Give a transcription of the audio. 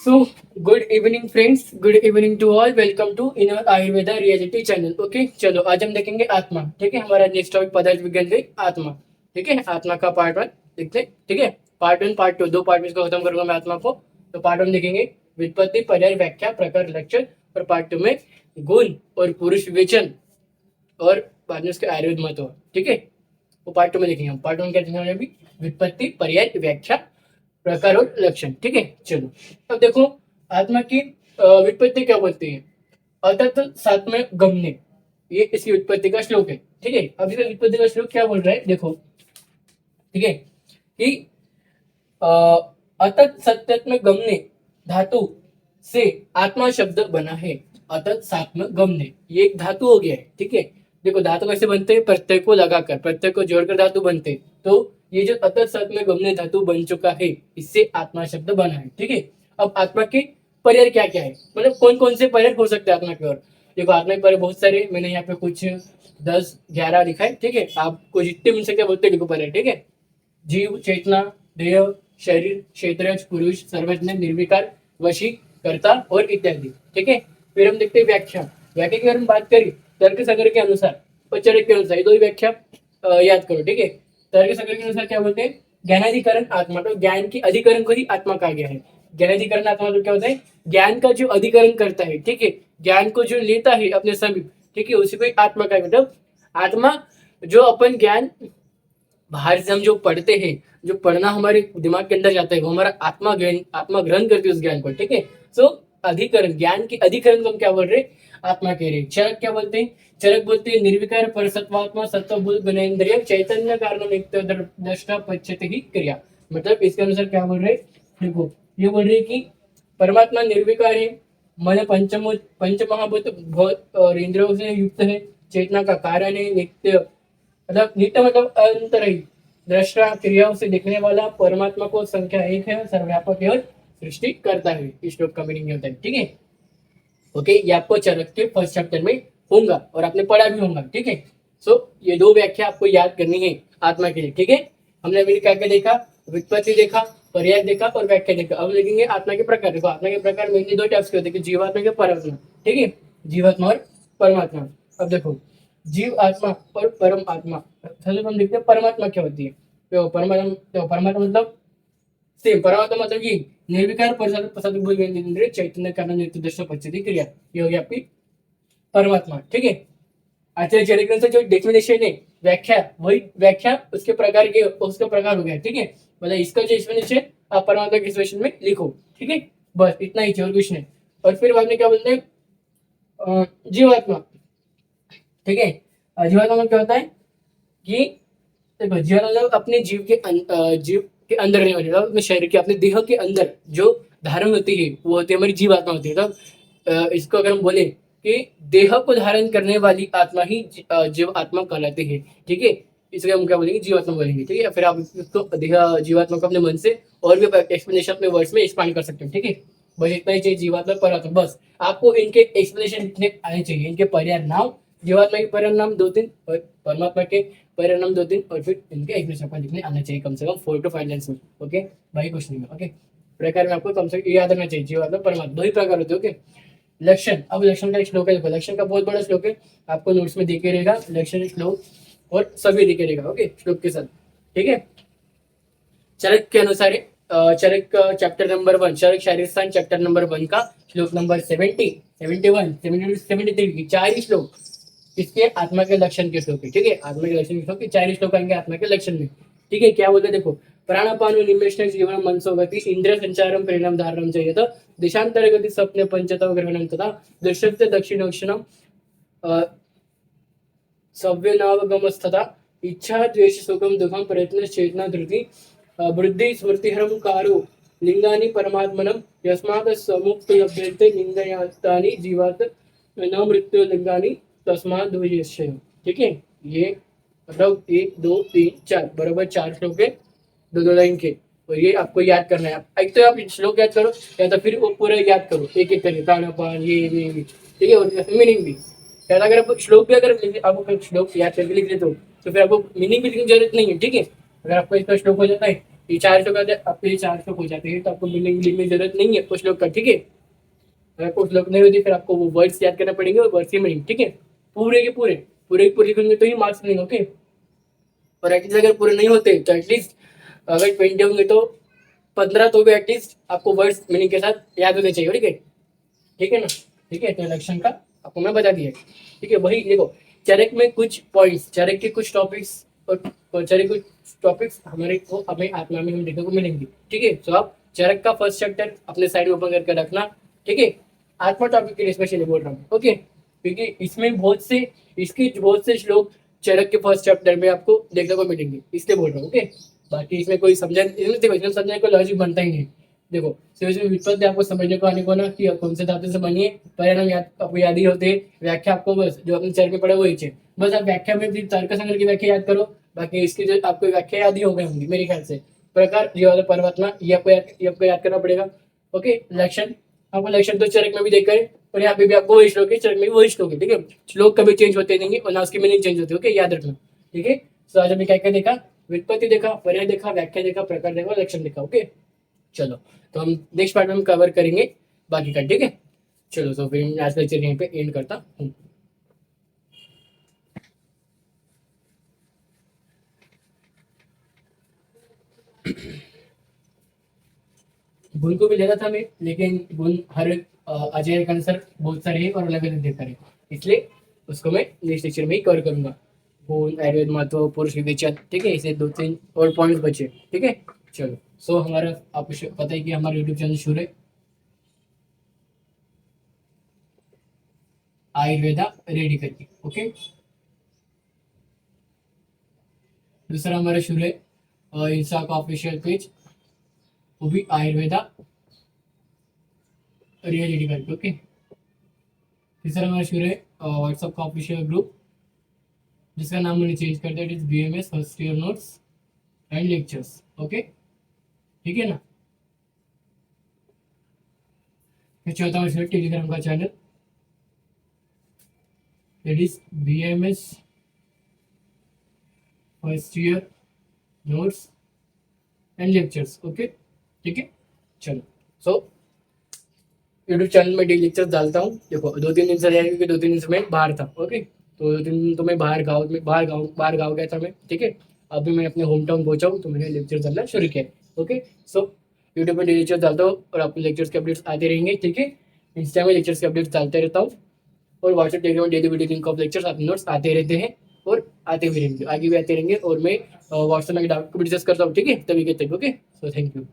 So, good evening friends, good evening to all. Welcome to in Ayurveda reality channel. Okay, चलो आज हम देखेंगे आत्मा. ठीक है, हमारा नेक्स्ट टॉपिक पदार्थ विज्ञान गई आत्मा. ठीक है, आत्मा का पार्ट वन देखते हैं. ठीक है, पार्ट वन पार्ट टू दो पार्ट में इसको खत्म करूंगा मैं आत्मा को. तो पार्ट वन देखेंगे व्युत्पत्ति, पर्याय, व्याख्या, प्रकार, लक्षण. और पार्ट टू में गुण और पुरुष विवेचन और बाद में उसके आयुर्वेद महत्व. ठीक है, वो पार्ट टू में देखेंगे हम. पार्ट वन क्या देखेंगे अभी? व्युत्पत्ति, पर्याय, व्याख्या, प्रकार और लक्षण. ठीक है, चलो अब देखो आत्मा की व्युत्पत्ति क्या बोलती है. अतत सात में गमने, ये इसकी व्युत्पत्ति का श्लोक है. ठीक है, अब इसका व्युत्पत्ति का श्लोक क्या बोल रहा है देखो. ठीक है कि अतत सत्य में गमने धातु से आत्मा शब्द बना है. अतत सात में गमने, ये एक धातु हो गया है. ठीक है, देखो धातु कैसे बनते हैं? प्रत्यय को लगाकर, प्रत्यय को जोड़कर धातु बनते हैं. तो ये जो अतत सत में गमने धातु बन चुका है, इससे आत्मा शब्द बना है. ठीक है, अब आत्मा के पर्याय क्या क्या है, मतलब कौन कौन से पर्याय हो सकते हैं आत्मा की ओर. देखो आत्मा के पर्याय बहुत सारे, मैंने यहाँ पे कुछ 10-11 लिखा है. ठीक है, आपको जितने मिल सकते बोलते लिखो पर्याय. ठीक है, जीव, चेतना, देह, शरीर, क्षेत्र, पुरुष, सर्वज्ञ, निर्विकार, वशी, कर्ता और इत्यादि. ठीक है, फिर हम देखते हैं व्याख्या. व्याख्या की अगर हम बात करें तर्क सागर के अनुसार और चरक के अनुसार, ये दो ही व्याख्या याद करो. ठीक है, तर्क सागर के अनुसार क्या बोलते हैं? ज्ञानाधिकरण आत्मा, तो ज्ञान की अधिकरण को ही आत्मा कहा गया है. ज्ञानाधिकरण आत्मा तो क्या होता है? ज्ञान का जो अधिकरण करता है. ठीक है, ज्ञान को जो लेता है अपने समीप. ठीक है, उसी को आत्मा का मतलब आत्मा जो अपन ज्ञान बाहर से हम जो पढ़ते हैं, जो पढ़ना हमारे दिमाग के अंदर जाता है, वो हमारा आत्मा ग्रहण करती है उस ज्ञान को. ठीक है, सो अधिकरण, ज्ञान की अधिकरण को हम क्या बोल रहे हैं? आत्मा कह रहे हैं. चरक क्या बोलते हैं? चरक बोलते हैं निर्विकार परसत्वात्मा सत्वबुद्ध गुणेन्द्रिय चैतन्य कारण नित्य दृष्टा पश्यते ही क्रिया. मतलब इसके अनुसार क्या बोल रहे हैं? देखो ये बोल रहे हैं कि परमात्मा निर्विकार है, मन पंच महाभूत और इंद्रियों से युक्त है, चेतना का कारण है, नित्य मतलब नित्य मतलब अंतरही, दृष्टा क्रियाओं से दिखने वाला, परमात्मा को संख्या एक है, सर्वव्यापक है और सृष्टि करता है. इस श्लोक का मीनिंग होता है. ठीक है, ओके, ये आपको चरक के फर्स्ट चैप्टर में होगा और आपने पढ़ा भी होगा. ठीक है, सो ये दो व्याख्या आपको याद करनी है आत्मा के लिए. ठीक है, हमने अभी क्या क्या देखा? व्युत्पत्ति देखा, पर्याय देखा और व्याख्या देखा. अब देखेंगे आत्मा के प्रकार. देखो आत्मा के प्रकार मेनली दो टाइप्स के होते हैं, जीवात्मा के परमात्मा. ठीक है, जीवात्मा और परमात्मा. अब देखो जीव आत्मा और परम आत्मा. सबसे हम देखते हैं परमात्मा क्या होती है. तो परमात्मा मतलब सेम, परमात्मा मतलब ये निर्विकार परिषद चैतन्य कारण निर्दोष पश्चिती क्रिया, ये होगी आपकी परमात्मा. ठीक है, आचार्य चरित्र से जो डेफिनेशन है, व्याख्या, वही व्याख्या उसके प्रकार के उसका प्रकार हो गया. ठीक है, मतलब इसका जो एक्सप्लेनेशन आप परमात्मा के एक्सप्लेनेशन में लिखो. ठीक है, बस इतना ही और कुछ नहीं. और फिर बाद में क्या बोलते हैं? जीवात्मा. ठीक है, जीवात्मा में क्या होता है कि देखो जीवात्मा अपने जीव के अंदर रहने वाली, अपने शरीर के, अपने देह के अंदर जो धारण होती है वो होती है हमारी जीवात्मा होती है. तब इसको अगर हम बोले कि देह को धारण करने वाली आत्मा ही जीव आत्मा कहलाती है. ठीक है, इसलिए हम क्या बोलेंगे? जीवात्मा बोलेंगे. ठीक है, फिर आप इसको देह जीवात्मा को अपने मन से और भी एक्सप्लेनेशन अपने वर्ड्स में एक्सपांड कर सकते हो. ठीक है, बस इतना ही चाहिए. जीवात्मा परमात्मा, बस आपको इनके एक्सप्लेनेशन लिखने आने चाहिए. इनके पर्याय नाम, जीवात्मा के पर्याय नाम 2-3 और परमात्मा के पर्याय नाम 2-3, और फिर इनके एक्सप्लेनेशन आपको लिखने आना चाहिए कम से कम 4 to 5 लाइन्स में. ओके, भाई कुछ नहीं है. ओके, प्रकार में आपको कम से कम याद रखना चाहिए. जीवात्मा परमात्मा दो ही प्रकार होते हैं. ओके, लक्षण. अब लक्षण का एक श्लोक है. देखो लक्षण का बहुत बड़ा श्लोक है, आपको नोट्स में देखे रहेगा लक्षण श्लोक और सभी देखे रहेगा. ओके, श्लोक के साथ. ठीक है, चरक के अनुसार चरक चैप्टर नंबर 1, चरक शारीरिक स्थान चैप्टर नंबर 1 का श्लोक नंबर 70, 71, 72, 73 चार ही श्लोक इसके आत्मा के लक्षण के श्लोक है. ठीक है, आत्मा के लक्षण के श्लोक, चार ही श्लोक आएंगे आत्मा के लक्षण में. ठीक है, क्या बोलते हैं देखो. प्राणापान निमेषण जीवन मनसो गति इंद्रिय संचारम परिणाम धारणम चाहिए, दिशांतर गति स्वप्न पंचतव ग्रहणम तथा दृश्यते दक्षिणोक्षणम सव्यनावगमस्तथा इच्छा द्वेष सुखम दुखम प्रयत्न चेतना धृति वृद्धि स्मृतिहरम कारो लिंगानि परमात्मनम यस्मात् समुक्त लभ्यते लिंगयास्तानि जीवात् न मृत्यु लिंगानि तस्मात् द्वयस्य. ठीक है, ये मतलब 1 2 3 4 बराबर 4 श्लोक है, दो लाइन के. और ये आपको याद करना है. एक तो आप श्लोक याद करो या तो फिर वो पूरा याद करो एक एक करके, प्राणापान ये. ठीक है, और मीनिंग भी. या अगर आप श्लोक भी अगर आपको श्लोक याद करके लिख लेते हो तो फिर आपको मीनिंग भी लिखने की जरूरत नहीं है. ठीक है, अगर आपको इसका श्लोक हो जाता है ये 400 का आपके लिए 400 हो जाते हैं, तो आपको मीनिंग लिखने की जरूरत नहीं है कुछ लोग का, ठीक है। अगर कुछ लोग नहीं होती फिर आपको वो वर्ड्स याद करना पड़ेंगे और वर्ड्स की मीनिंग, ठीक है। पूरे के पूरे पूरे के पूरे लिखेंगे तो ही मार्क्स मिलेंगे, ओके। और एटलीस्ट अगर पूरे नहीं होते तो एटलीस्ट अगर 20 होंगे तो 15 तो भी एटलीस्ट आपको वर्ड्स मीनिंग के साथ याद होने चाहिए, ठीक है। ठीक है ना, ठीक है। तो इलेक्शन का आपको मैं बता दिया, ठीक है। वही देखो, चरक में कुछ पॉइंट्स, चरक के कुछ टॉपिक्स और चरक कुछ टॉपिक्स हमारे को हमें आत्मा में हम देखने को मिलेंगे, ठीक है। तो आप चरक का फर्स्ट चैप्टर अपने साइड में ओपन करके रखना, ठीक है। आत्मा टॉपिक के लिए स्पेशली बोल रहा हूँ, ओके, क्योंकि इसमें बहुत से इसके बहुत से श्लोक चरक के फर्स्ट चैप्टर में आपको देखने को मिलेंगे, इसलिए बोल रहा हूँ, ओके। बाकी इसमें कोई देखो इसमें समझने को लॉजिक बनता ही नहीं। देखो सिर्फ इसमें व्युत्पत्ति आपको समझने को आने को ना कि कौन से धातु से बनी है, परिणाम याद आपको याद ही होते हैं, व्याख्या आपको बस जो अपने चर में पढ़े वही चाहिए, बस आप व्याख्या में भी तर्कसंग्रह की व्याख्या याद करो, बाकी इसकी जो आपको व्याख्या याद ही हो गई होंगी मेरे ख्याल से। प्रकार जीवाद परमात्मा ये आपको याद करना पड़ेगा, ओके। लक्षण आपको लक्षण तो चरक में भी देखकर, और यहाँ पे भी आपको वही श्लोक है, चरक में भी वही श्लोक है, ठीक है। श्लोक कभी चेंज होते नहीं और ना उसकी मीनिंग चेंज होती है, ओके, याद रखना, ठीक है। तो आज हमने क्या क्या देखा, व्युत्पत्ति देखा, पर्याय देखा, व्याख्या देखा, प्रकार देखा, लक्षण देखा, ओके। चलो तो हम नेक्स्ट पार्ट में हम कवर करेंगे बाकी का, ठीक है। चलो तो फिर मैं आज का लेक्चर यहीं पे एंड करता हूँ। गुण को भी लेता था मैं, लेकिन गुण हर अजय के अनुसार बहुत सारे हैं और अलग अलग देता है, इसलिए उसको मैं नेक्स्ट लेक्चर में ही कवर करूंगा। गुण, आयुर्वेद, महत्व, पुरुष विवेचन, ठीक है। इसे 2-3 और पॉइंट्स बचे, ठीक है। चलो सो हमारा आपको पता है कि हमारा यूट्यूब चैनल शुरू है आयुर्वेदा रेडी करके, ओके। दूसरा हमारा शुरू है इंस्टा का ऑफिशियल पेज, वो भी आयुर्वेदा रेडी करके, ओके। तीसरा हमारा शुरू है व्हाट्सएप का ऑफिशियल ग्रुप, जिसका नाम मैंने चेंज कर दिया, it is BMS first year notes and lectures, okay, ठीक है ना। फिर चौथा हमारा शुरू है टेलीग्राम का channel, it is BMS first year notes and lectures, okay, ठीक है। चलो सो यूट्यूब चैनल में डेली लेक्चर्स डालता हूँ। देखो 2-3 दिन से रहेगा क्योंकि 2-3 दिन से मैं बाहर था, ओके। तो 2-3 दिन तो मैं बाहर गाँव गया था मैं, ठीक है। अभी मैं अपने होम टाउन पहुंचा हूँ तो मैंने लेक्चर डालना शुरू किया, ओके। सो यूट्यूब पर डेली लेक्चर डालता हूँ और आपको लेक्चर्स के अपडेट्स आते रहेंगे, ठीक है। इंस्टा में लेक्चर्स के अपडेट्स डालते रहता हूँ और WhatsApp Telegram daily video link of lectures आप नोट्स आते रहते हैं और आते भी रहेंगे, आगे भी आते रहेंगे। और मैं व्हाट्सएप में डाउट को भी डिस्कस करता हूँ, ठीक है, तभी के तक, ओके। So thank you.